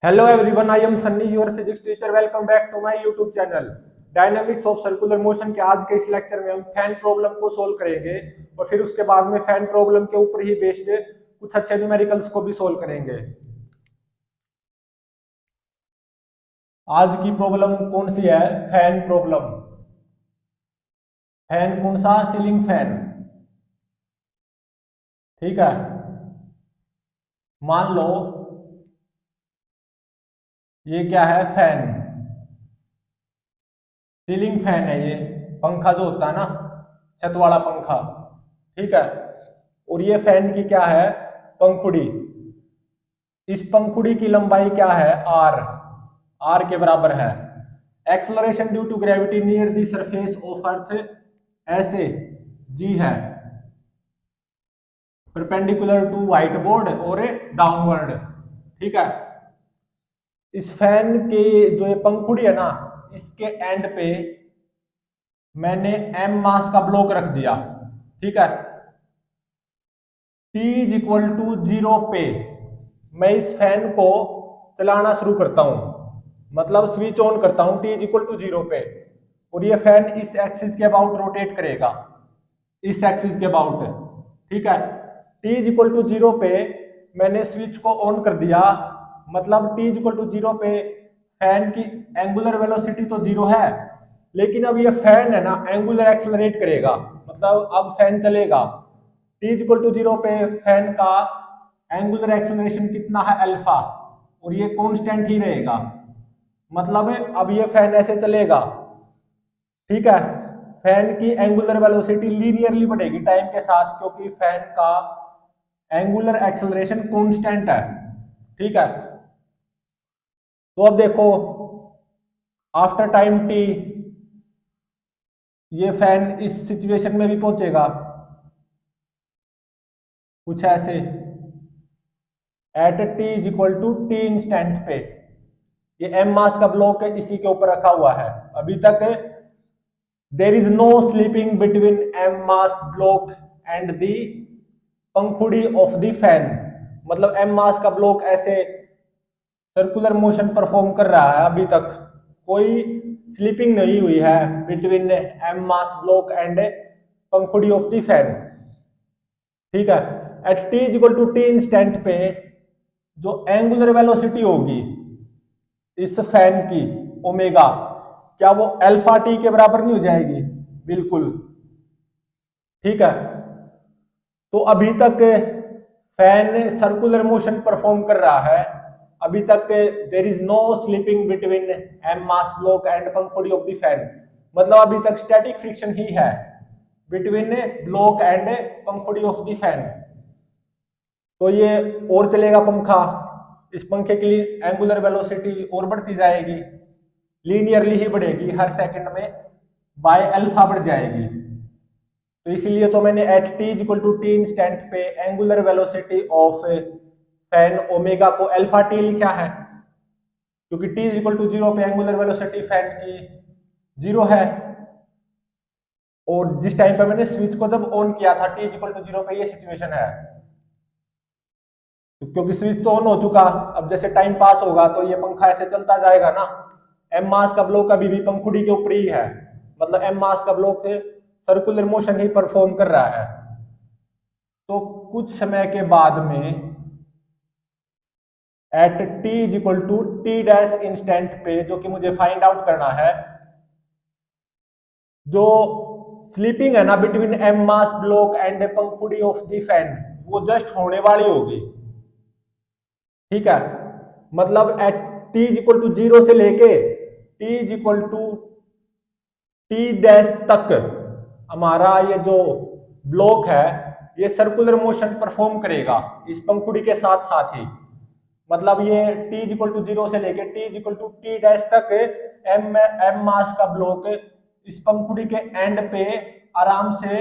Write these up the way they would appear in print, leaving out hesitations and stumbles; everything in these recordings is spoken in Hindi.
Hello everyone, I am Sunny, your physics teacher. Welcome back to my YouTube channel. Dynamics of circular motion के आज के इस लेक्चर में हम फैन प्रॉब्लम को सोल्व करेंगे और फिर उसके बाद में फैन प्रॉब्लम के ऊपर ही बेस्ड कुछ अच्छे न्यूमेरिकल्स को भी सोल्व करेंगे। आज की प्रॉब्लम कौन सी है? Fan problem. फैन कौन सा? Ceiling fan. ठीक है, मान लो ये क्या है? फैन, सीलिंग फैन है। ये पंखा जो होता है ना, छत वाला पंखा। ठीक है, और ये फैन की क्या है? पंखुड़ी। इस पंखुड़ी की लंबाई क्या है? आर। आर के बराबर है। Acceleration due to gravity near the surface of earth ऐसे जी है, परपेंडिकुलर टू व्हाइट बोर्ड और डाउनवर्ड। ठीक है, इस फैन के जो ये पंखुड़ी है ना, इसके एंड पे मैंने एम मास का ब्लॉक रख दिया। ठीक है, T इज इक्वल टू 0 पे मैं इस फैन को चलाना शुरू करता हूं, मतलब स्विच ऑन करता हूं T इज इक्वल टू 0 पे, और ये फैन इस एक्सिस के अबाउट रोटेट करेगा, इस एक्सिस के अबाउट। ठीक है, T इज इक्वल टू 0 पे मैंने स्विच को ऑन कर दिया, मतलब T इज इक्वल टू 0 पे फैन की एंगुलर वेलोसिटी तो 0 है, लेकिन अब ये फैन है ना एंगुलर एक्सेलरेट करेगा, मतलब अब फैन चलेगा। T इज इक्वल टू 0 पे फैन का एंगुलर एक्सेलरेशन कितना है? अल्फा, और ये कांस्टेंट ही रहेगा, मतलब अब ये फैन ऐसे चलेगा। ठीक है, फैन की एंगुलर वेलोसिटी लीनियरली बढ़ेगी टाइम के साथ, क्योंकि फैन का एंगुलर एक्सेलरेशन कांस्टेंट है। ठीक है, तो अब देखो आफ्टर टाइम टी ये फैन इस सिचुएशन में भी पहुंचेगा कुछ ऐसे, at t is equal to t instant पे। ये एम मास का ब्लॉक है, इसी के ऊपर रखा हुआ है अभी तक। There is no sleeping between M mass block and the पंखुड़ी ऑफ द फैन, मतलब एम मास का ब्लॉक ऐसे सर्कुलर मोशन परफॉर्म कर रहा है, अभी तक कोई स्लीपिंग नहीं हुई है between M mass block and पंखुड़ी ऑफ द फैन। ठीक है, at t is equal to t instant पे जो एंगुलर वेलोसिटी होगी इस फैन की ओमेगा, क्या वो अल्फा टी के बराबर नहीं हो जाएगी? बिल्कुल। ठीक है, तो अभी तक फैन सर्कुलर मोशन परफॉर्म कर रहा है, अभी तक there is no sleeping between M mass block and पंखुड़ी ऑफ द फैन, मतलब अभी तक स्टैटिक फ्रिक्शन ही है बिटवीन ब्लॉक एंड पंखुड़ी ऑफ द फैन। तो ये और चलेगा पंखा, इस पंखे की एंगुलर वेलोसिटी और बढ़ती जाएगी, लीनियरली ही बढ़ेगी, हर सेकंड में बाय अल्फा बढ़ जाएगी। तो इसीलिए तो मैंने at t equal to t instant पे angular velocity of fan omega को अल्फा टी लिखा है, क्योंकि टी इक्वल टू 0 पे एंगुलर वेलोसिटी फैन की 0 है, और जिस टाइम पे मैंने स्विच को जब ऑन किया था टी इक्वल टू 0 पे ये सिचुएशन है, तो क्योंकि स्विच तो ऑन हो चुका, अब जैसे टाइम पास होगा तो ये पंखा ऐसे चलता जाएगा ना। एम मास का ब्लॉक अभी भी पंखुड़ी के ऊपर ही है, मतलब एम मास का ब्लॉक सर्कुलर मोशन ही परफॉर्म कर रहा है। तो कुछ समय के बाद में at t is equal to t dash instant पे, जो कि मुझे फाइंड आउट करना है, जो स्लीपिंग है ना between M mass block and पंखुड़ी ऑफ द फैन, वो जस्ट होने वाली होगी। ठीक है, मतलब at t is equal to 0 से लेके t is equal to t dash तक हमारा ये जो ब्लॉक है ये सर्कुलर मोशन परफॉर्म करेगा इस पंखुड़ी के साथ साथ ही, मतलब ये t इज इक्वल टू 0 से लेके t is equal to t dash तक एम मास का ब्लॉक इस पंखुड़ी के एंड पे आराम से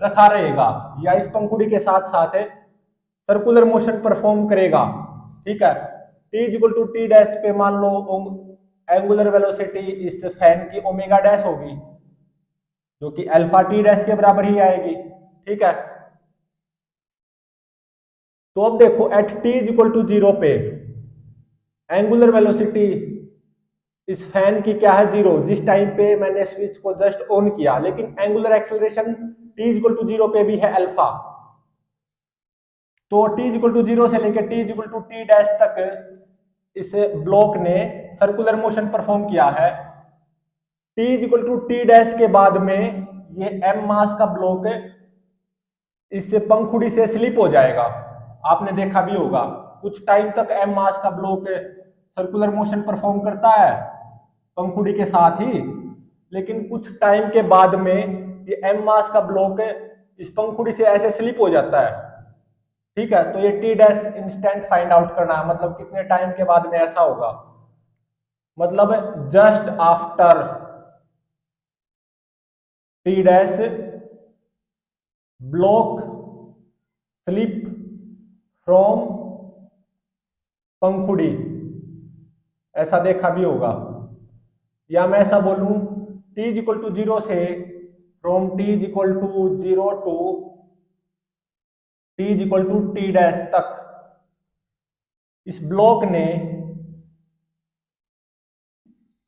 रखा रहेगा, या इस पंखुड़ी के साथ साथ सर्कुलर मोशन परफॉर्म करेगा। ठीक है, t is equal to t dash पे मान लो एंगुलर वेलोसिटी इस फैन की ओमेगा डैश होगी, जो कि अल्फा टी डैश के बराबर ही आएगी। ठीक है, तो अब देखो at t is equal to 0 पे एंगुलर वेलोसिटी इस फैन की क्या है, जीरो, जिस टाइम पे मैंने स्विच को जस्ट ऑन किया। लेकिन angular acceleration t equal to zero पे भी है अल्फा। तो टी इक्वल टू जीरो से लेकर t equal to t dash तक इस ब्लॉक ने सर्कुलर मोशन परफॉर्म किया है। T equal to t dash के बाद में ये एम मास का ब्लॉक इससे पंखुड़ी से स्लिप हो जाएगा। आपने देखा भी होगा कुछ टाइम तक एम मास का ब्लॉक सर्कुलर मोशन परफॉर्म करता है पंखुड़ी के साथ ही, लेकिन कुछ टाइम के बाद में ये एम मास का ब्लॉक इस पंखुड़ी से ऐसे स्लिप हो जाता है। ठीक है, तो ये T dash instant find out करना है, मतलब कितने टाइम के बाद में ऐसा होगा, मतलब just after t dash block slip from पंखुड़ी, ऐसा देखा भी होगा। या मैं ऐसा बोलूं, टी इक्वल टू जीरो से from t equal to zero to t equal to t dash तक इस ब्लॉक ने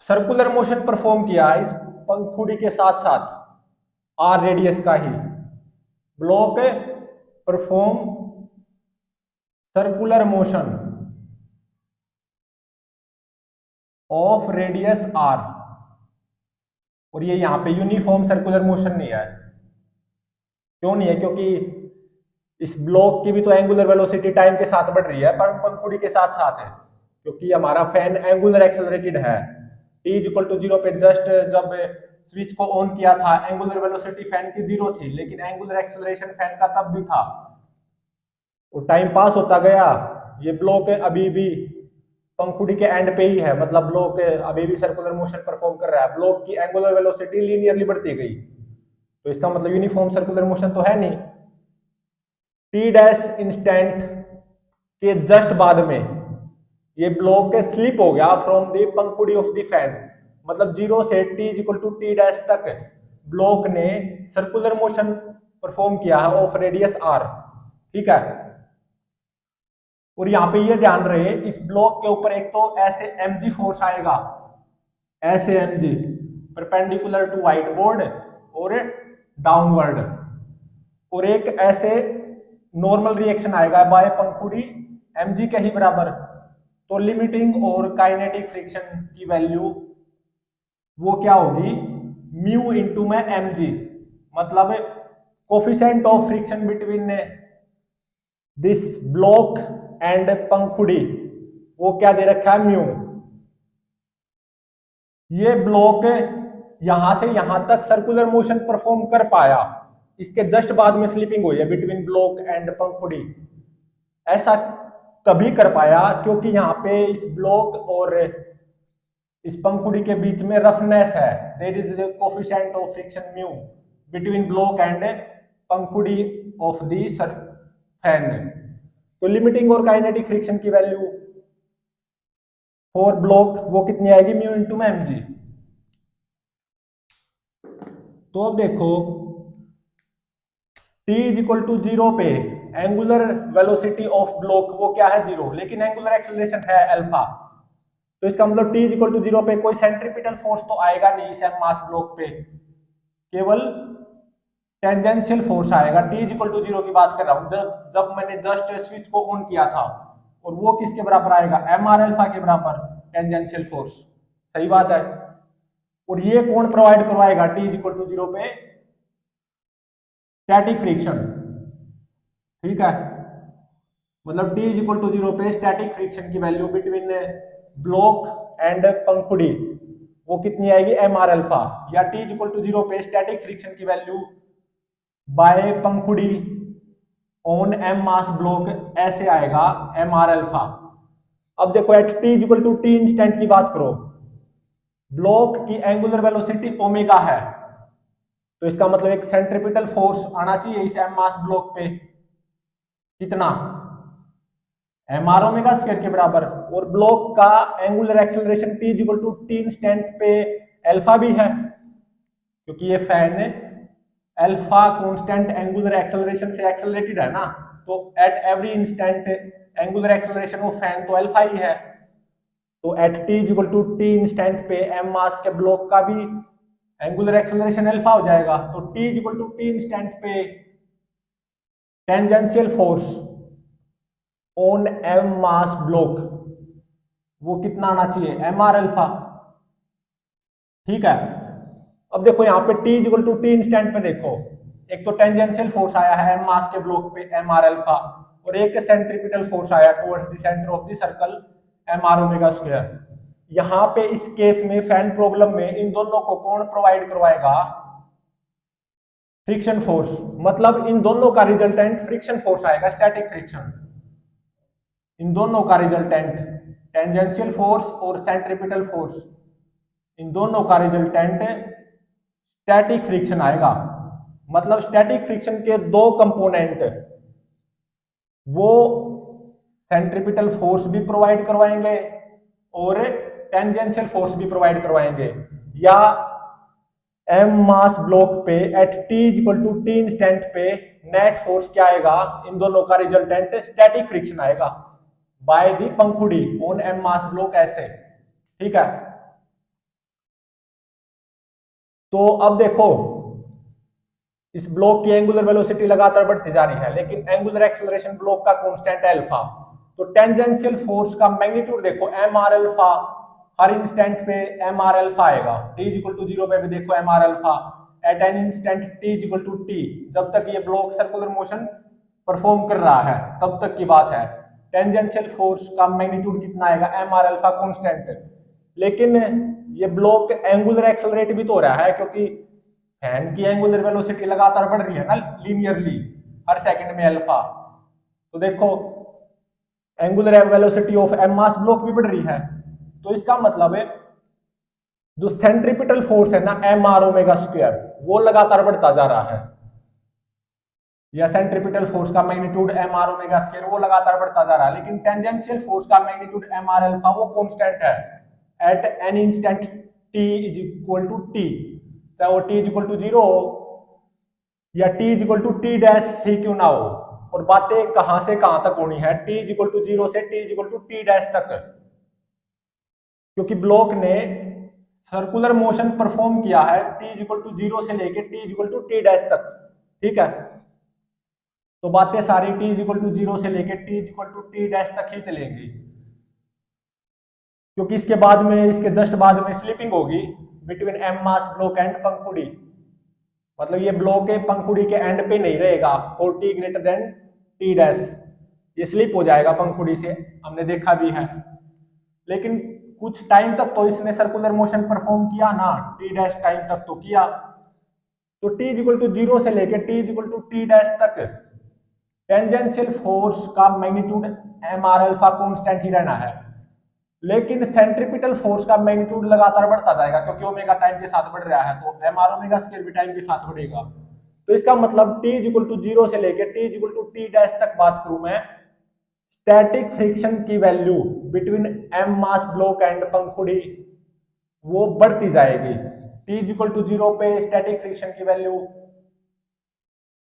सर्कुलर मोशन परफॉर्म किया इस पंखुड़ी के साथ साथ आर रेडियस का ही block perform circular motion of radius r. और ये यहां पे यूनिफॉर्म सर्कुलर मोशन नहीं है। क्यों नहीं है? क्योंकि इस ब्लॉक की भी तो एंगुलर वेलोसिटी टाइम के साथ बढ़ रही है, पर पंखुड़ी के साथ साथ है, क्योंकि हमारा फैन एंगुलर एक्सेलरेटेड है। टी इक्वल टू जीरो पे जस्ट जब स्विच को ऑन किया था एंगुलर वेलोसिटी फैन की जीरो थी, लेकिन एंगुलर एक्सेलरेशन फैन का तब भी था। वो टाइम पास होता गया, ये ब्लॉक अभी भी पंखुड़ी के एंड पे ही है, मतलब ब्लॉक अभी भी सर्कुलर मोशन परफॉर्म कर रहा है। ब्लॉक की एंगुलर वेलोसिटी लीनियरली बढ़ती गई, तो इसका मतलब यूनिफॉर्म सर्कुलर मोशन तो है नहीं। टी डैश इंस्टेंट के जस्ट बाद में ये ब्लॉक स्लिप हो गया फ्रॉम द पंखुड़ी ऑफ द फैन, मतलब जीरो से t equal to t dash तक ब्लॉक ने सर्कुलर मोशन परफॉर्म किया है ऑफ रेडियस आर। ठीक है, और यहां पे ये ध्यान रहे इस ब्लॉक के ऊपर एक तो ऐसे mg फोर्स आएगा, ऐसे mg perpendicular to whiteboard और डाउनवर्ड, और एक ऐसे नॉर्मल रिएक्शन आएगा बाय पंखुड़ी mg के ही बराबर। तो लिमिटिंग और काइनेटिक फ्रिक्शन की वैल्यू वो क्या होगी, म्यू इंटू में mg, मतलब coefficient of friction between this block and पंखुड़ी, वो क्या दे रखा है, म्यू। ये ब्लॉक यहां से यहां तक सर्कुलर मोशन परफॉर्म कर पाया, इसके जस्ट बाद में स्लिपिंग हुई है बिटवीन ब्लॉक एंड पंखुड़ी। ऐसा तभी कर पाया क्योंकि यहाँ पे इस ब्लॉक और इस पंखुड़ी के बीच में रफनेस है, there is a coefficient of friction mu between block and पंखुड़ी ऑफ दी फैन। तो लिमिटिंग और काइनेटिक फ्रिक्शन की वैल्यू फॉर ब्लॉक वो कितनी आएगी, म्यू इंटू में mg। तो अब देखो t is equal to zero पे एंगुलर वेलोसिटी ऑफ ब्लॉक वो क्या है, जीरो, लेकिन एंगुलर एक्सेलरेशन है अल्फा। तो इसका मतलब t is equal to zero पे कोई सेंट्रीपिटल फोर्स तो आएगा नहीं इस एम मास ब्लॉक पे, केवल टेंजेंशियल फोर्स आएगा। t is equal to zero की बात कर रहा हूं, जब मैंने जस्ट स्विच को ऑन किया था, और वो किसके बराबर आएगा, एम आर अल्फा के बराबर टेंजेंशियल फोर्स। सही बात है। और ये कौन प्रोवाइड करवाएगा t is equal to zero पे, स्टैटिक फ्रिक्शन। ठीक है, मतलब t is equal to zero पे स्टैटिक फ्रिक्शन की वैल्यू बिटवीन ब्लॉक एंड पंखुड़ी वो कितनी आएगी, एम आर अल्फा। या t is equal to zero पे स्टैटिक फ्रिक्शन की वैल्यू बाय पंखुड़ी ऑन एम मास ब्लॉक ऐसे आएगा, एम आर अल्फा। अब देखो at t is equal to t instant की बात करो, ब्लॉक की एंगुलर वेलोसिटी ओमेगा है, तो इसका मतलब एक सेंट्रीपिटल फोर्स आना चाहिए इस एम मास ब्लॉक पे, कितना, एम आर ओमेगा स्क्वायर के बराबर। और ब्लॉक का angular acceleration t equal to t instant पे अल्फा भी है, क्योंकि ये fan alpha constant angular acceleration से एक्सेलरेटेड है ना, तो at every instant angular acceleration of fan तो अल्फा ही है। तो at t is equal to t instant पे एम मास के ब्लॉक का भी एंगुलर एक्सेलरेशन अल्फा हो जाएगा। तो t is equal to t instant पे tangential force on M mass block वो कितना आना चाहिए, एम आर अल्फा। ठीक है, अब देखो यहाँ पे t equal to t instant पे देखो, एक तो टेंजेंशियल फोर्स आया है एम मास के ब्लॉक पे एम आर अल्फा, और एक सेंट्रीपिटल फोर्स आया towards the centre of the circle M are omega square. यहाँ पे इस केस में फैन प्रॉब्लम में इन दोनों को कौन प्रोवाइड करवाएगा, फ्रिक्शन फोर्स। मतलब इन दोनों का रिजल्टेंट फ्रिक्शन फोर्स आएगा, स्टैटिक फ्रिक्शन। इन दोनों का रिजल्टेंट टेंजेंशियल फोर्स और सेंट्रीपिटल फोर्स, इन दोनों का रिजल्टेंट स्टैटिक फ्रिक्शन आएगा। मतलब स्टैटिक फ्रिक्शन के दो कंपोनेंट, वो सेंट्रीपिटल फोर्स भी प्रोवाइड करवाएंगे और टेंजेंशियल फोर्स भी प्रोवाइड करवाएंगे। या एम मास ब्लॉक पे at t equal to t instant पे नेट फोर्स क्या आएगा, इन दोनों का रिजल्टेंट स्टैटिक फ्रिक्शन आएगा बाय दी पंखुड़ी ऑन एम मास ब्लॉक ऐसे। ठीक है, तो अब देखो इस ब्लॉक की एंगुलर वेलोसिटी लगातार बढ़ती जा रही है, लेकिन एंगुलर एक्सेलरेशन ब्लॉक का कांस्टेंट है अल्फा। तो टेंजेंशियल फोर्स का मैग्नीट्यूड देखो एम आर अल्फा, हर इंस्टेंट पे एम आर अल्फा आएगा। टी इक्वल टू जीरो पे भी देखो M are alpha at an instant t equal to t, जब तक ये ब्लॉक सर्कुलर मोशन परफॉर्म कर रहा है तब तक की बात है। टेंजेंशियल फोर्स का मैग्नीट्यूड कितना आएगा, एम आर अल्फा कांस्टेंट। लेकिन ये ब्लॉक एंगुलर एक्सेलरेट भी तो हो रहा है, क्योंकि फैन की एंगुलर वेलोसिटी लगातार बढ़ रही है ना लीनियरली हर सेकंड में अल्फा। तो देखो angular velocity of M mass block भी बढ़ रही है। तो इसका मतलब है जो सेंट्रीपिटल फोर्स है ना एम आर ओमेगा स्क्वायर, वो लगातार बढ़ता जा रहा है। या सेंट्रीपिटल फोर्स का magnitude m are omega square वो लगातार बढ़ता जा रहा है, लेकिन टेंजेंशियल फोर्स का मैग्नीट्यूड एम आर अल्फा वो कांस्टेंट है at an instant t is equal to t, चाहे वो t is equal to zero हो या t is equal to t dash ही क्यों ना हो। और बातें कहां से कहां तक होनी है, t is equal to zero से t is equal to t dash तक, क्योंकि ब्लॉक ने सर्कुलर मोशन परफॉर्म किया है t is equal to zero से लेके t is equal to t dash तक। ठीक है, तो बातें सारी t is equal to zero से लेके t is equal to t dash तक ही चलेंगी, क्योंकि इसके बाद में, इसके जस्ट बाद में स्लिपिंग होगी between M mass block and पंखुड़ी। मतलब ये ब्लॉक है पंखुड़ी के एंड पे नहीं रहेगा और T greater than T dash, ये स्लिप हो जाएगा पंखुड़ी से, हमने देखा भी है। लेकिन कुछ टाइम तक तो इसने सर्कुलर मोशन परफॉर्म किया ना, टी डैश टाइम तक तो किया। तो t is equal to zero से लेकर t is equal to t dash तक टेंजेंशियल फोर्स का magnitude m are alpha constant ही रहना है, लेकिन सेंट्रीपिटल फोर्स का मैग्नीट्यूड लगातार बढ़ता जाएगा, क्योंकि ओमेगा टाइम के साथ बढ़ रहा है, तो एम आर ओमेगा स्क्वायर भी टाइम के साथ बढ़ेगा। तो इसका मतलब t is equal to zero से लेकर t is equal to t dash तक बात करूं मैं, स्टैटिक फ्रिक्शन की value between M mass block and पंखुड़ी वो बढ़ती जाएगी। T is equal to zero पे स्टैटिक फ्रिक्शन की वैल्यू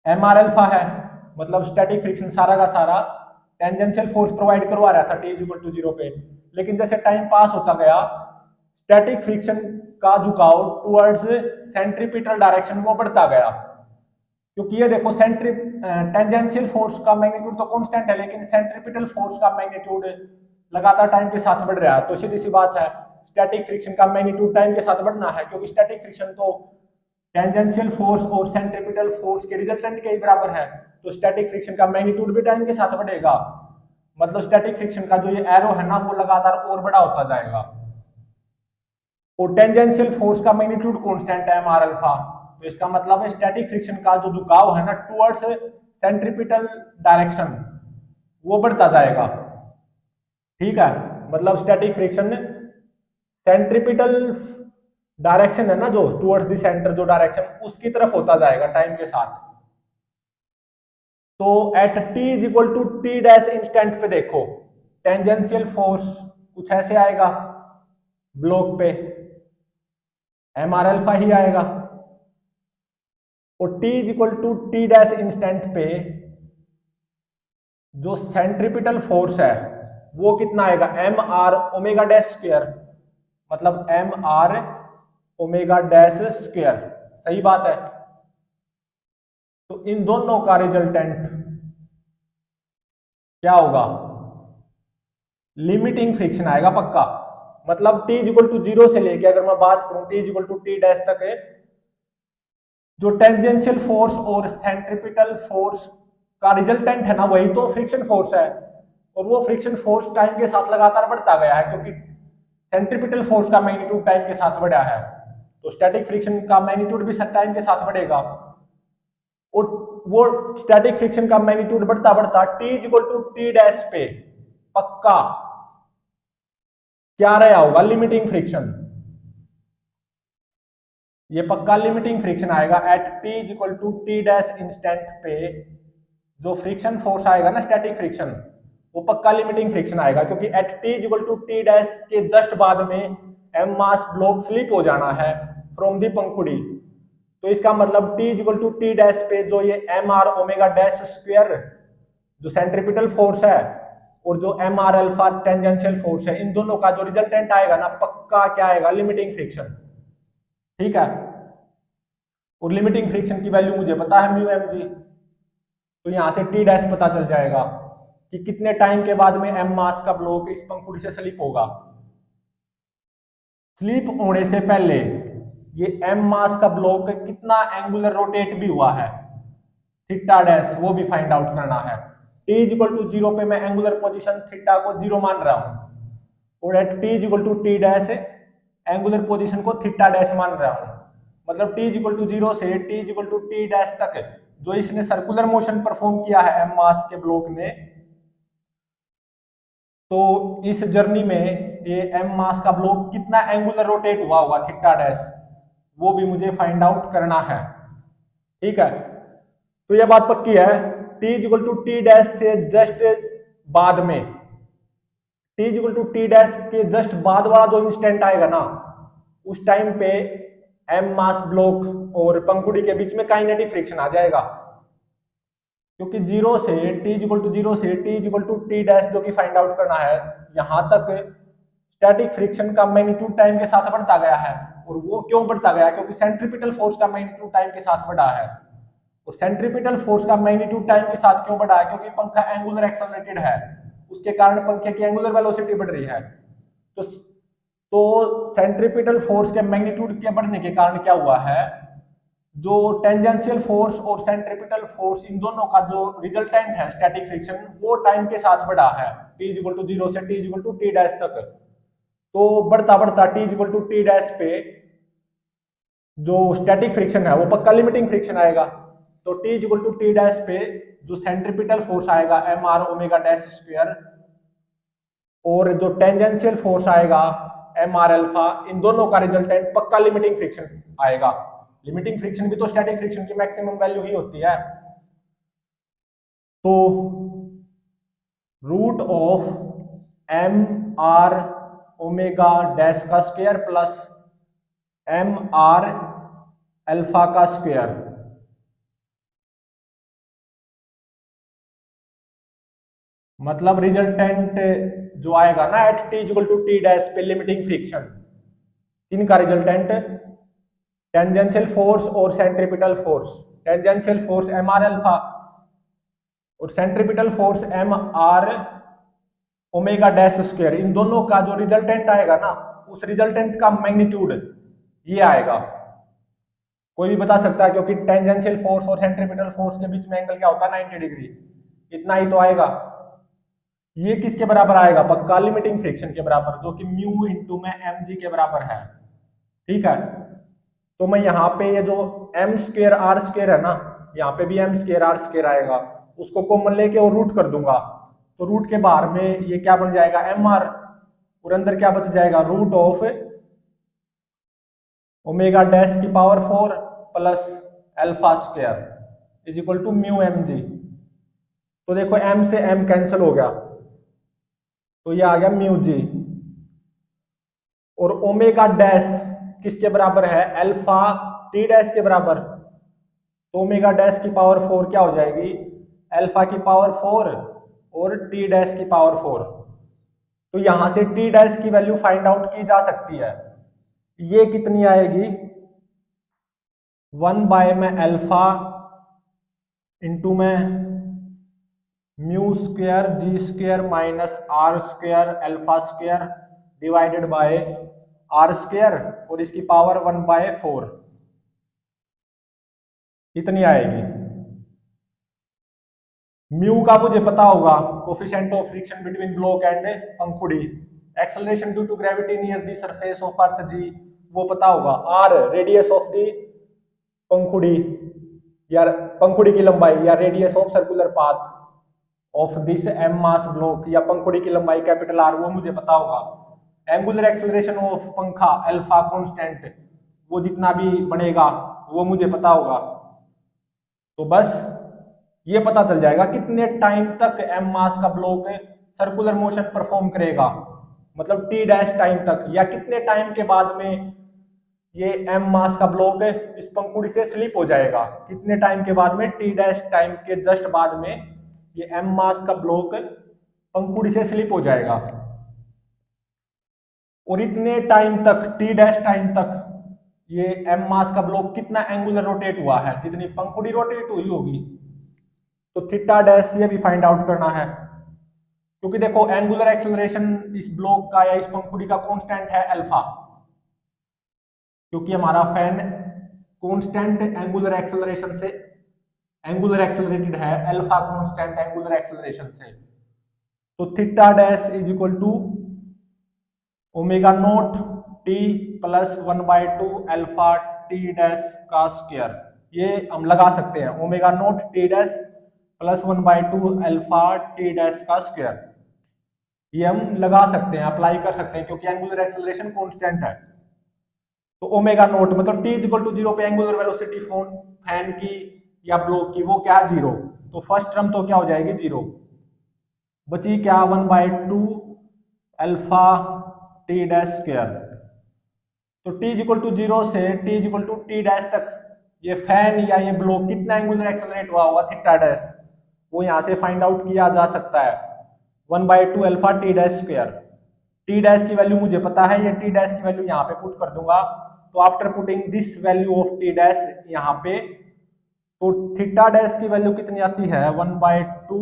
एम आर अल्फा है, मतलब स्टैटिक फ्रिक्शन सारा का सारा टेंजेंशियल फोर्स प्रोवाइड करवा रहा था t is equal to zero पे। लेकिन जैसे टाइम पास होता गया स्टैटिक फ्रिक्शन का झुकाव टुवर्ड्स सेंट्रीपिटल डायरेक्शन वो बढ़ता गया, क्योंकि ये देखो टेंजेंशियल फोर्स का मैग्नीट्यूड तो कांस्टेंट है, लेकिन सेंट्रीपिटल फोर्स का मैग्नीट्यूड लगातार टाइम के साथ बढ़ रहा है। तो सीधी सी बात है स्टैटिक फ्रिक्शन का मैग्नीट्यूड टाइम के साथ बढ़ना है, क्योंकि स्टैटिक फ्रिक्शन तो टेंजेंशियल फोर्स और सेंट्रीपिटल फोर्स के रिजल्टेंट के ही बराबर है। तो स्टैटिक फ्रिक्शन का मैग्नीट्यूड भी टाइम के साथ बढ़ेगा, मतलब स्टैटिक फ्रिक्शन का जो ये एरो है ना वो लगातार और बड़ा होता जाएगा। और टेंजेंशियल फोर्स का मैग्नीट्यूड कांस्टेंट है एम आर अल्फा, तो इसका मतलब है स्टैटिक फ्रिक्शन का जो झुकाव है ना टुवर्ड्स सेंट्रीपिटल डायरेक्शन वो बढ़ता जाएगा। ठीक है, मतलब स्टैटिक फ्रिक्शन सेंट्रीपिटल डायरेक्शन है ना जो टुवर्ड्स द सेंटर जो डायरेक्शन उसकी तरफ होता जाएगा टाइम के साथ। तो at t is equal to t dash instant पे देखो टेंजेंशियल फोर्स कुछ ऐसे आएगा, ब्लॉक पे एम आर अल्फा ही आएगा, और t is equal to t dash instant पे जो सेंट्रीपिटल फोर्स है वो कितना आएगा M R omega dash square, मतलब m are omega dash square. सही बात है। तो इन दोनों का रिजल्टेंट क्या होगा, लिमिटिंग फ्रिक्शन आएगा पक्का। मतलब t इक्वल टू 0 से लेके अगर मैं बात करूं t equal to t dash तक है, जो टेंजेंशियल फोर्स और सेंट्रिपिटल फोर्स का रिजल्टेंट है ना, वही तो फ्रिक्शन फोर्स है। और वो फ्रिक्शन फोर्स टाइम के साथ लगातार बढ़ता गया है, क्योंकि सेंट्रिपिटल फोर्स का मैग्नीट्यूड टाइम के साथ बढ़ा है, तो स्टैटिक फ्रिक्शन का मैग्नीट्यूड भी टाइम के साथ बढ़ेगा। और वो स्टैटिक फ्रिक्शन का मैग्नीट्यूड बढ़ता बढ़ता t equal to t dash पे पक्का क्या रहा होगा, लिमिटिंग फ्रिक्शन। ये पक्का लिमिटिंग फ्रिक्शन आएगा at t equal to t dash instant पे। जो फ्रिक्शन फोर्स आएगा ना, स्टैटिक फ्रिक्शन, वो पक्का लिमिटिंग फ्रिक्शन आएगा, क्योंकि at t equal to t dash के जस्ट बाद में एम मास ब्लॉक स्लिप हो जाना है फ्रॉम दी पंखुड़ी। तो इसका मतलब t equal to t dash पे जो ये M are omega dash square जो सेंट्रिपिटल फोर्स है और जो M are alpha tangential force है, इन दोनों का जो रिजल्टेंट आएगा ना, पक्का क्या आएगा, लिमिटिंग फ्रिक्शन। ठीक है। और लिमिटिंग फ्रिक्शन की वैल्यू मुझे पता है म्यू एम जी, तो यहां से टी डैश पता चल जाएगा कि कितने टाइम के बाद में एम मास का ब्लॉक इस पंखुड़ी से स्लिप होगा। स्लिप होने से पहले ये एम मास का ब्लॉक कितना एंगुलर रोटेट भी हुआ है, थीटा डैश, वो भी फाइंड आउट करना है। t इक्वल टू 0 पे मैं एंगुलर पोजीशन थीटा को 0 मान रहा हूं, और at t equal to t dash angular position को थीटा डैश मान रहा हूं। मतलब t इक्वल टू 0 से t equal to t dash तक जो इसने सर्कुलर मोशन परफॉर्म किया है एम मास के ब्लॉक ने, तो इस जर्नी में ये एम मास का ब्लॉक कितना एंगुलर रोटेट हुआ होगा थीटा डैश, वो भी मुझे फाइंड आउट करना है। ठीक है। तो यह बात पक्की है, t equal to t dash से जस्ट बाद में, t equal to t dash के जस्ट बाद वाला जो इंस्टेंट आएगा ना, उस टाइम पे एम मास ब्लॉक और पंखुड़ी के बीच में काइनेटिक फ्रिक्शन आ जाएगा, क्योंकि 0 से t इक्वल टू 0 से t equal to t dash जो कि फाइंड आउट करना है, यहां तक स्टैटिक फ्रिक्शन का मैग्नीट्यूड टाइम के साथ बढ़ता गया है। और वो क्यों बढ़ता गया, क्योंकि सेंट्रिपिटल फोर्स का मैग्नीट्यूड टाइम के साथ बढ़ा है। और सेंट्रिपिटल फोर्स का मैग्नीट्यूड टाइम के साथ क्यों बढ़ा है, क्योंकि पंखा एंगुलर एक्सेलरेटेड है, उसके कारण पंखे की एंगुलर वेलोसिटी बढ़ रही है। तो सेंट्रिपिटल फोर्स के मैग्नीट्यूड के बढ़ने के कारण क्या हुआ है, जो टेंजेंशियल फोर्स और सेंट्रिपिटल फोर्स, इन दोनों का जो रिजल्टेंट है स्टैटिक फ्रिक्शन, वो टाइम के साथ बढ़ा है t इक्वल टू 0 से t equal to t dash तक। तो बढ़ता बढ़ता t equal to t dash पे जो स्टैटिक फ्रिक्शन है वो पक्का लिमिटिंग फ्रिक्शन आएगा। तो t equal to t dash पे जो सेंट्रिपिटल फोर्स आएगा M R omega dash square, और जो टेंजेंशियल फोर्स आएगा एम आर अल्फा, इन दोनों का रिजल्टेंट पक्का लिमिटिंग फ्रिक्शन आएगा। लिमिटिंग फ्रिक्शन भी तो स्टैटिक फ्रिक्शन की मैक्सिमम वैल्यू ही होती है। तो root of m are omega dash का square plus m are alpha का स्क्वायर, मतलब रिजल्टेंट जो आएगा ना at t equal to t dash पे लिमिटिंग फ्रिक्शन, इनका रिजल्टेंट टेंजेंशियल फोर्स और centripetal force, tangential force m are alpha और centripetal force m are omega dash square, इन दोनों का जो रिजल्टेंट आएगा ना, उस रिजल्टेंट का मैग्नीट्यूड ये आएगा। कोई भी बता सकता है, क्योंकि टेंजेंशियल फोर्स और सेंट्रिपिटल फोर्स के बीच में एंगल क्या होता है, 90 डिग्री, इतना ही तो आएगा। ये किसके बराबर आएगा, पक्का लिमिटिंग फ्रिक्शन के बराबर, जो कि म्यू इंटू में एम जी के बराबर है। ठीक है। तो मैं यहाँ पे ये जो एम स्क्वायर आर स्क्वायर है ना, यहाँ पे भी एम स्क्वायर आर स्क्वायर आएगा, उसको कॉमन लेके और रूट कर दूंगा, तो रूट के बाहर में ये क्या बन जाएगा, एम आर, और अंदर क्या बच जाएगा, रूट ऑफ ओमेगा डैश की power 4 plus alpha square is equal to mu m g. तो देखो m से m कैंसिल हो गया, तो ये आ गया म्यू जी। और ओमेगा डैश किसके बराबर है, अल्फा टी डैश के बराबर, तो ओमेगा डैश की पावर 4 क्या हो जाएगी, अल्फा की पावर 4 और टी डैश की पावर 4। तो यहां से टी डैश की वैल्यू फाइंड आउट की जा सकती है। ये कितनी आएगी, 1 बाय में अल्फा इंटू में mu square g square minus r square alpha square divided by r square और इसकी पावर 1/4 इतनी आएगी। म्यू का मुझे पता होगा, coefficient of friction between block and पंखुड़ी, acceleration due to gravity near the surface of earth g, वो पता होगा। आर रेडियस ऑफ द पंखुड़ी या पंखुड़ी की लंबाई या radius of circular path of this m mass block या पंखुड़ी की लंबाई कैपिटल आर, वो मुझे पता होगा। एंगुलर एक्सेलरेशन ऑफ पंखा अल्फा कांस्टेंट, वो जितना भी बनेगा वो मुझे पता होगा। तो बस ये पता चल जाएगा कितने टाइम तक एम मास का ब्लॉक सर्कुलर मोशन परफॉर्म करेगा, मतलब टी डैश टाइम तक, या कितने टाइम के बाद में ये एम मास का ब्लॉक इस पंखुड़ी से स्लिप हो जाएगा, कितने टाइम के बाद में, टी डैश टाइम के जस्ट बाद में ये एम मास का ब्लॉक पंखुड़ी से स्लिप हो जाएगा। और इतने टाइम तक, टी डैश टाइम तक, ये एम मास का ब्लॉक कितना एंगुलर रोटेट हुआ है, जितनी पंखुड़ी रोटेट हुई होगी। तो थीटा डैश ये भी फाइंड आउट करना है, क्योंकि देखो एंगुलर एक्सेलरेशन इस ब्लॉक का या इस पंखुड़ी का कांस्टेंट है अल्फा, क्योंकि हमारा फैन कांस्टेंट एंगुलर एक्सेलरेशन से एंगुलर एक्सेलरेटेड है, अल्फा कांस्टेंट एंगुलर एक्सेलरेशन से। तो theta dash is equal to omega naught t plus 1/2 alpha t dash का स्क्वायर, ये हम लगा सकते हैं, omega naught t dash plus 1/2 alpha t dash का स्क्वायर, ये हम लगा सकते हैं, अप्लाई कर सकते हैं, क्योंकि एंगुलर एक्सेलरेशन कांस्टेंट है। तो ओमेगा नोट मतलब टी इक्वल टू 0 पे एंगुलर वेलोसिटी फैन की या ब्लॉक की, वो क्या है 0, तो फर्स्ट टर्म तो क्या हो जाएगी 0, बची क्या 1/2 अल्फा टी डैश स्क्वायर। तो टी इक्वल टू 0 से t equal to t dash तक ये फैन या ये ब्लॉक कितना एंगुलर एक्सेलरेट हुआ होगा थीटा डैश, वो यहां से फाइंड आउट किया जा सकता है, 1/2 alpha t dash square. T dash की वैल्यू मुझे पता है, ये टी डैश की वैल्यू यहाँ पे पुट कर दूंगा। तो after putting this value of T dash यहाँ पे, तो थीटा डैश की वैल्यू कितनी आती है, 1/2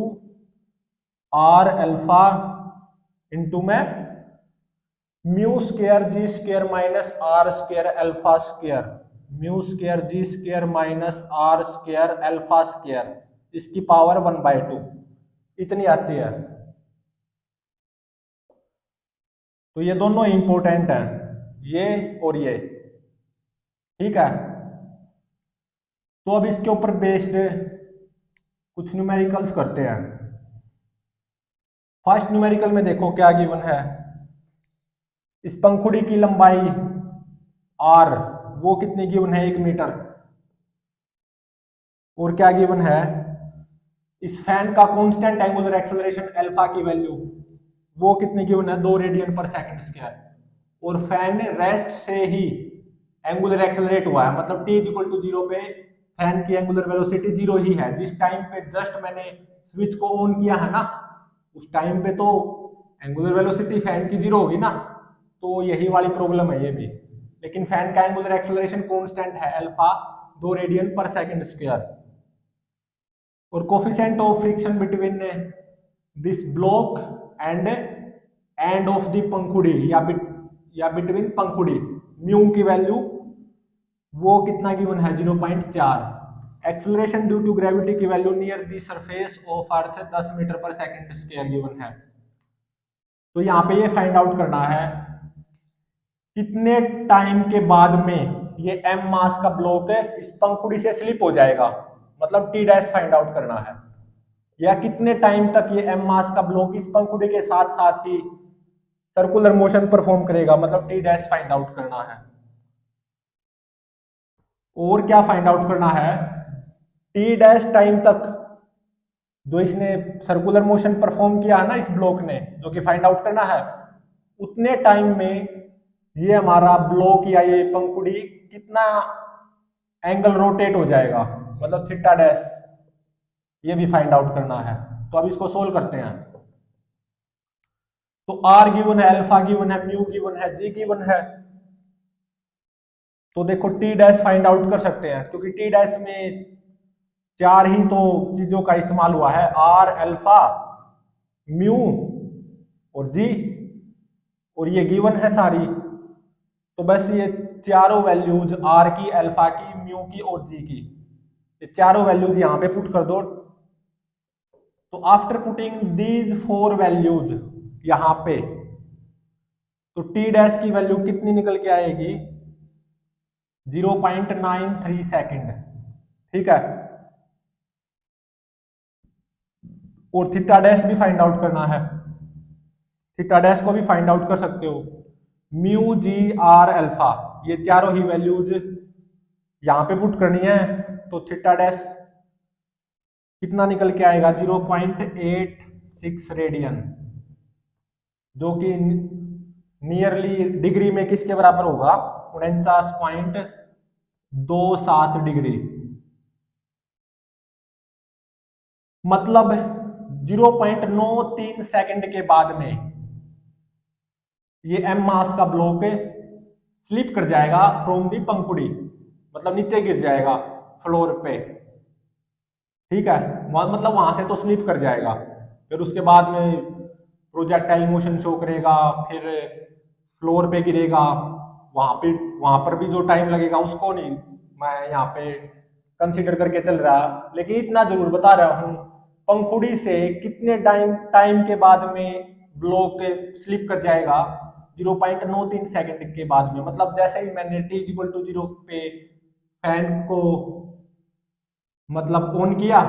आर अल्फा इंटू में mu square g square minus r square alpha square, mu square g square minus r square alpha square, इसकी पावर 1/2 इतनी आती है। तो ये दोनों इंपॉर्टेंट है, ये और ये, ठीक है। तो अब इसके ऊपर बेस्ड कुछ न्यूमेरिकल्स करते हैं। फर्स्ट न्यूमेरिकल में देखो क्या गिवन है, इस पंखुड़ी की लंबाई आर वो कितनी गिवन है, 1 मीटर, और क्या गिवन है, इस फैन का कांस्टेंट एंगुलर एक्सेलरेशन अल्फा की वैल्यू वो कितनी गिवन है, 2 रेडियन पर सेकंड स्क्वायर, और फैन रेस्ट से ही एंगुलर एक्सेलरेट हुआ है, मतलब टी इक्वल टू 0 पे फैन की एंगुलर वेलोसिटी 0 ही है। जिस टाइम पे जस्ट मैंने स्विच को ऑन किया है ना, उस टाइम पे तो एंगुलर वेलोसिटी फैन की 0 होगी ना, तो यही वाली प्रॉब्लम है ये भी। लेकिन फैन का एंगुलर एक्सेलरेशन कांस्टेंट है अल्फा, 2 रेडियन पर सेकंड स्क्वायर, और coefficient of friction between this block and end of the पंखुड़ी या बिटवीन पंखुड़ी, म्यू की वैल्यू वो कितना गिवन है, 0.4। एक्सेलरेशन ड्यू टू ग्रेविटी की value near the surface of earth 10 metre पर सेकंड स्क्वायर गिवन है। तो यहाँ पे ये फाइंड आउट करना है कितने टाइम के बाद में ये एम मास का ब्लॉक इस पंखुड़ी से स्लिप हो जाएगा, मतलब टी डैश फाइंड आउट करना है, या कितने टाइम तक ये एम मास का ब्लॉक इस पंखुड़ी के साथ साथ ही सर्कुलर मोशन परफॉर्म करेगा, मतलब टी डैश फाइंड आउट करना है। और क्या फाइंड आउट करना है, टी डैश टाइम तक जो इसने सर्कुलर मोशन परफॉर्म किया है ना इस ब्लॉक ने, जो कि फाइंड आउट करना है, उतने टाइम में ये हमारा ब्लॉक या ये पंखुड़ी कितना एंगल रोटेट हो जाएगा, मतलब थीटा डैश, ये भी फाइंड आउट करना है। तो अब इसको सोल्व करते हैं। तो आर गिवन है, अल्फा गिवन है, म्यू गिवन है, जी गिवन है। तो देखो टी डैश फाइंड आउट कर सकते हैं, क्योंकि टी डैश में चार ही तो चीजों का इस्तेमाल हुआ है, आर, अल्फा, म्यू और जी, और ये गिवन है सारी। तो बस ये चारों वैल्यूज आर की, अल्फा की, म्यू की और जी की, ये चारों वैल्यूज यहां पे पुट कर दो। तो after putting these four values यहां पे, तो टी डैश की वैल्यू कितनी निकल के आएगी? 0.93 सेकेंड। ठीक है, और थीटा डैश भी फाइंड आउट करना है, थीटा डैश को भी फाइंड आउट कर सकते हो। म्यू, जी, आर, अल्फा, ये चारों ही वैल्यूज यहां पे पुट करनी है। तो थीटा डैश कितना निकल के आएगा? 0.86 रेडियन, जो कि नियरली डिग्री में किसके बराबर होगा? 49.27 डिग्री। मतलब 0.93 सेकंड के बाद में ये एम मास का ब्लॉक स्लिप कर जाएगा फ्रॉम दी पंखुड़ी, मतलब नीचे गिर जाएगा फ्लोर पे। ठीक है, मतलब वहां से तो स्लिप कर जाएगा, फिर उसके बाद में प्रोजेक्टाइल मोशन शो करेगा, फिर फ्लोर पे गिरेगा। वहां पर भी जो टाइम लगेगा उसको नहीं मैं यहाँ पे कंसीडर करके चल रहा, लेकिन इतना जरूर बता रहा हूँ, पंखुड़ी से कितने टाइम टाइम के बाद में ब्लॉक स्लिप कर जाएगा? 0.93 सेकंड के बाद में। मतलब जैसे ही मैंने t इक्वल टू 0 पे फैन को मतलब ऑन किया,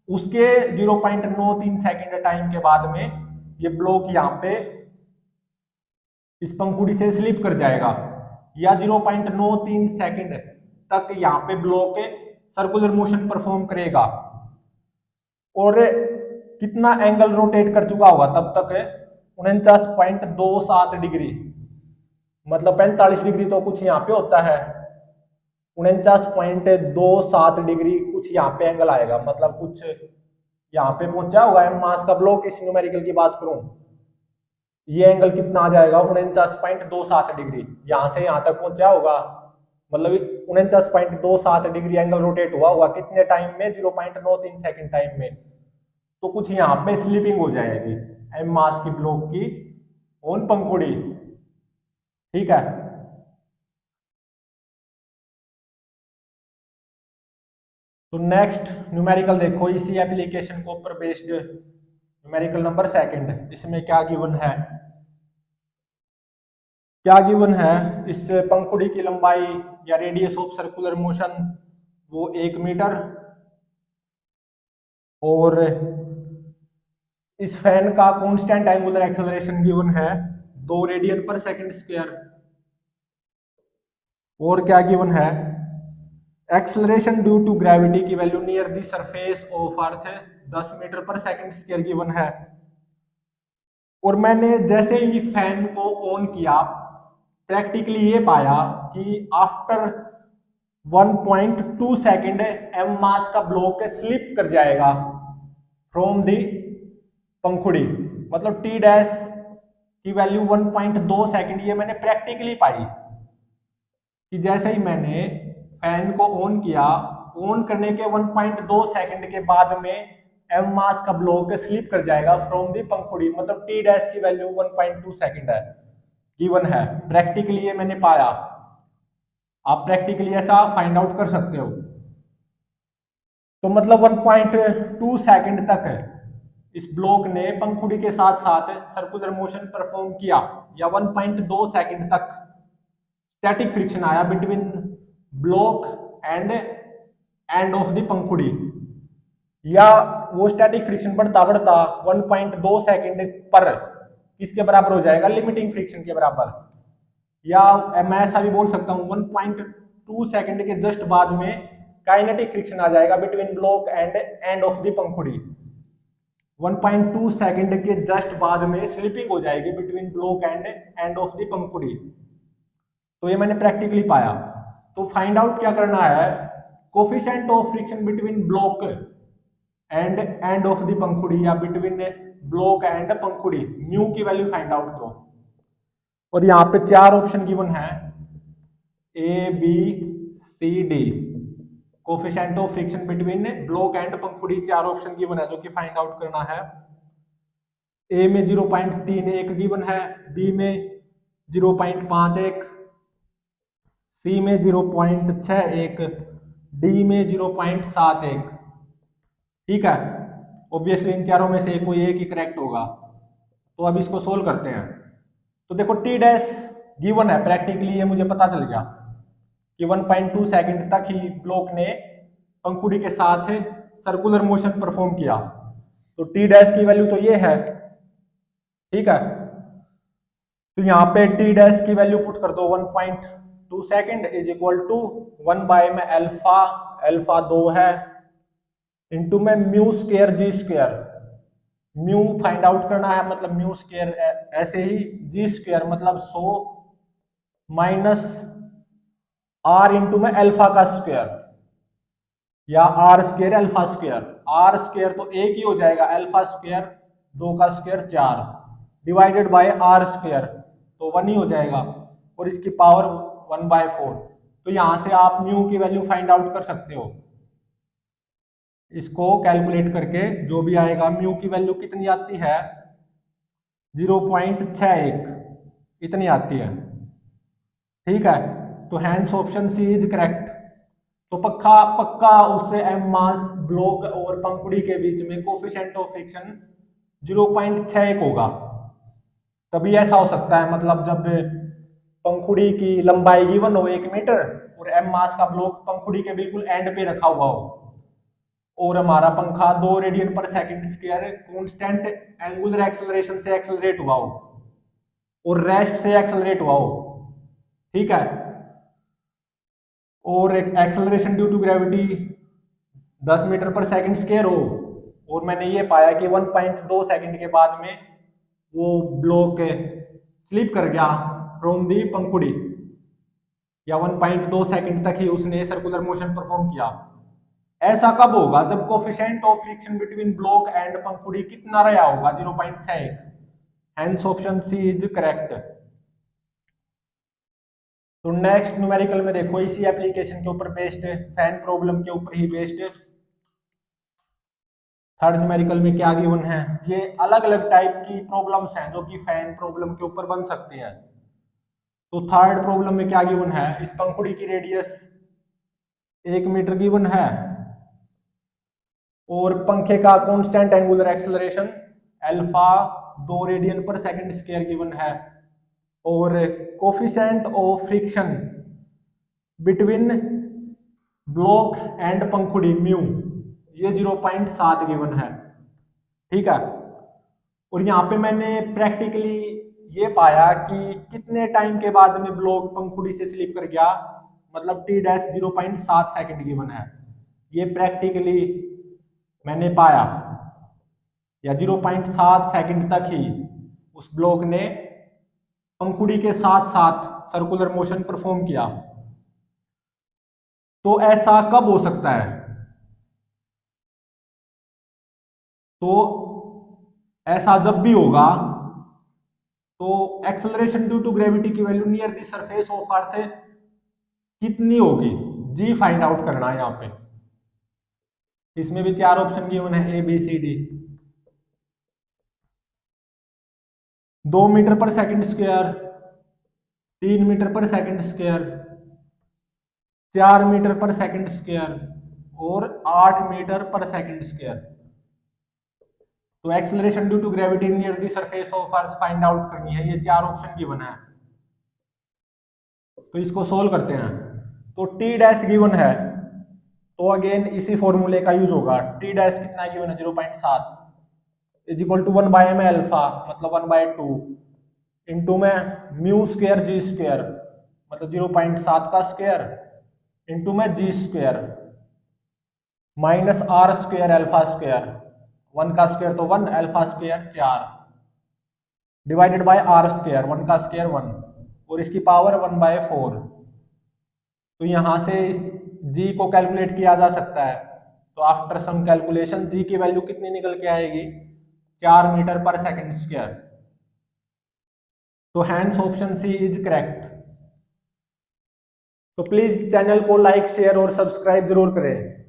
उसके 0.93 सेकंड टाइम के बाद में ये ब्लॉक यहाँ पे इस पंखुड़ी से स्लिप कर जाएगा, या 0.93 सेकंड तक यहाँ पे ब्लॉक सर्कुलर मोशन परफॉर्म करेगा। और कितना एंगल रोटेट कर चुका होगा तब तक? 49.27 डिग्री, मतलब 45 डिग्री तो कुछ यहाँ पे होता है, 49.27 डिग्री कुछ यहाँ पे एंगल आएगा, मतलब कुछ यहाँ पे पहुंचा होगा एम मास का ब्लॉक। इस न्यूमेरिकल की बात करूं, ये एंगल कितना आ जाएगा? 49.27 डिग्री, यहां से यहां तक पहुंचा होगा, मतलब 49.27 डिग्री एंगल रोटेट हुआ होगा कितने टाइम में? 0.93 सेकंड टाइम में। तो कुछ यहाँ पे स्लिपिंग हो जाएगी एम मास की ब्लॉक की ऑन पंखुड़ी। ठीक है, तो नेक्स्ट न्यूमेरिकल देखो, इसी एप्लीकेशन को ऊपर बेस्ड न्यूमेरिकल नंबर सेकंड। इसमें क्या गिवन है? क्या गिवन है? इस पंखुड़ी की लंबाई या रेडियस ऑफ सर्कुलर मोशन वो 1 मीटर, और इस फैन का कांस्टेंट एंगुलर एक्सेलरेशन गिवन है 2 रेडियन पर सेकंड स्क्वायर। और क्या गिवन है? एक्सेलरेशन ड्यू टू ग्रेविटी की value near the surface of earth 10 metre पर सेकंड स्क्वायर गिवन है। और मैंने जैसे ही फैन को ऑन किया, प्रैक्टिकली ये पाया कि आफ्टर 1.2 सेकंड एम मास का ब्लॉक स्लिप कर जाएगा फ्रॉम दी पंखुड़ी। मतलब टी डैश की वैल्यू 1.2 सेकंड, ये मैंने प्रैक्टिकली पाई कि जैसे ही मैंने फैन को ऑन किया, ऑन करने के 1.2 सेकंड के बाद में एम मास का ब्लॉक स्लिप कर जाएगा फ्रॉम दी पंखुड़ी। मतलब टी डैश की वैल्यू 1.2 सेकंड है, गिवन है, प्रैक्टिकली ये मैंने पाया। आप प्रैक्टिकली ऐसा फाइंड आउट कर सकते हो। तो मतलब 1.2 सेकंड तक इस ब्लॉक ने पंखुड़ी के साथ साथ सर्कुलर मोशन परफॉर्म किया, या 1.2 सेकंड तक स्टैटिक फ्रिक्शन आया between block and end of the पंखुड़ी, या वो स्टैटिक फ्रिक्शन बढ़ता बढ़ता 1.2 सेकंड पर किसके बराबर हो जाएगा? लिमिटिंग फ्रिक्शन के बराबर। या मैं ऐसा भी बोल सकता हूं 1.2 सेकंड के जस्ट बाद में काइनेटिक फ्रिक्शन आ जाएगा between block and end of the पंखुड़ी। 1.2 सेकंड के जस्ट बाद में स्लिपिंग हो जाएगी between block and end of the पंखुड़ी। तो ये मैंने प्रैक्टिकली पाया। तो फाइंड आउट क्या करना है? Coefficient of friction between block end of the पंखुड़ी, या बिटवीन ब्लॉक एंड पंखुड़ी, म्यू की वैल्यू फाइंड आउट करो। और यहाँ पे 4 ऑप्शन गिवन है, A B C D, coefficient of friction between block and पंखुड़ी, 4 ऑप्शन गिवन है जो कि फाइंड आउट करना है। ए में 0.31 गिवन है, बी में 0.51, सी में 0.61, डी में 0.71। ठीक है, ऑब्वियसली इन चारों में से कोई एक ही करेक्ट होगा। तो अब इसको सोल्व करते हैं। तो देखो टी डैश गिवन है, प्रैक्टिकली ये मुझे पता चल गया कि 1.2 सेकंड तक ही ब्लॉक ने पंखुड़ी के साथ सर्कुलर मोशन परफॉर्म किया। तो टी डैश की वैल्यू तो ये है। ठीक है, तो यहाँ पे टी डैश की वैल्यू पुट कर दो 1.2 second is equal to 1 by में अल्फा, अल्फा 2 है, इंटू में mu square g square, mu find out करना है, मतलब म्यू स्क्वायर ऐसे ही, जी स्क्वायर मतलब 100 माइनस आर इंटू में अल्फा का स्क्वायर, या r square alpha square, r square तो एक ही हो जाएगा, अल्फा स्क्वायर 2 का square 4, divided by r square तो 1 ही हो जाएगा, और इसकी पावर 1/4। तो यहां से आप म्यू की वैल्यू फाइंड आउट कर सकते हो। इसको कैलकुलेट करके जो भी आएगा, म्यू की वैल्यू कितनी आती है, 0.61 इतनी आती है। ठीक है, तो hence option C is correct. तो पक्का पक्का उससे एम मास ब्लॉक और पंखुड़ी के बीच में कोफिशिएंट ऑफ फ्रिक्शन 0.61 होगा। तभी ऐसा हो सकता है, मतलब जब पंखुड़ी की लंबाई गिवन हो 1 मीटर और एम मास का ब्लॉक पंखुड़ी के बिल्कुल एंड पे रखा हुआ हो, और हमारा पंखा 2 रेडियन पर second square constant angular acceleration से एक्सेलरेट हुआ हो और रेस्ट से एक्सेलरेट हुआ हो। ठीक है, और एक acceleration due to gravity 10 metre पर सेकंड स्क्वायर हो, और मैंने ये पाया कि 1.2 सेकंड के बाद में वो ब्लॉक स्लिप कर गया फ्रॉम दी पंखुड़ी, या 1.2 सेकंड तक ही उसने सर्कुलर मोशन परफॉर्म किया। ऐसा कब होगा, जब coefficient of friction between block and पंखुड़ी कितना रहा होगा, 0.61। Hence option C is correct. तो नेक्स्ट न्यूमेरिकल में देखो, इसी एप्लीकेशन के ऊपर बेस्ड है, फैन प्रॉब्लम के ऊपर ही बेस्ड है। थर्ड न्यूमेरिकल में क्या गिवन है, ये अलग अलग टाइप की प्रॉब्लम्स हैं जो कि फैन प्रॉब्लम के ऊपर बन सकती हैं। तो थर्ड प्रॉब्लम में क्या गिवन है, इस पंखुड़ी की रेडियस 1 मीटर गिवन है, और पंखे का constant angular acceleration alpha 2 radian पर सेकंड स्क्वायर गिवन है, और coefficient of friction between block and पंखुड़ी म्यू ये 0.7 गिवन है। ठीक है, और यहाँ पे मैंने प्रैक्टिकली ये पाया कि कितने टाइम के बाद में ब्लॉक पंखुड़ी से स्लिप कर गया, मतलब टी डैश 0.7 सेकंड गिवन है, ये प्रैक्टिकली मैंने पाया, या 0.7 सेकंड तक ही उस ब्लॉक ने पंखुड़ी के साथ साथ सर्कुलर मोशन परफॉर्म किया। तो ऐसा कब हो सकता है, तो ऐसा जब भी होगा तो एक्सेलरेशन ड्यू टू ग्रेविटी की value near the surface of अर्थ कितनी होगी, जी फाइंड आउट करना है यहाँ पे। इसमें भी 4 ऑप्शन गिवन है, A B C D. 2 metre पर सेकंड स्क्वायर, 3 मीटर पर सेकंड स्क्वायर, 4 मीटर पर सेकंड स्क्वायर और 8 मीटर पर सेकंड स्क्वायर। तो acceleration due to gravity near the surface of Earth find out करनी है, ये 4 ऑप्शन गिवन है। तो इसको सोल्व करते हैं। तो टी डैश गिवन है, तो अगेन इसी फॉर्मूले का यूज होगा। टी डैश कितना गिवन है, 0.7 इज इक्वल टू 1 बाय में अल्फा मतलब 1/2 इंटू में म्यू स्क्वायर जी स्क्वायर मतलब 0.7 का स्क्वायर इंटू में g square minus r square alpha square, 1 का स्क्वायर तो 1, alpha square 4 divided by r square, 1 का स्क्वायर 1 और इसकी पावर 1/4। तो यहां से इस जी को कैलकुलेट किया जा सकता है। तो आफ्टर सम कैलकुलेशन जी की वैल्यू कितनी निकल के आएगी, 4 मीटर पर सेकंड स्क्वायर। तो hence option C is correct. तो प्लीज चैनल को लाइक शेयर और सब्सक्राइब जरूर करें।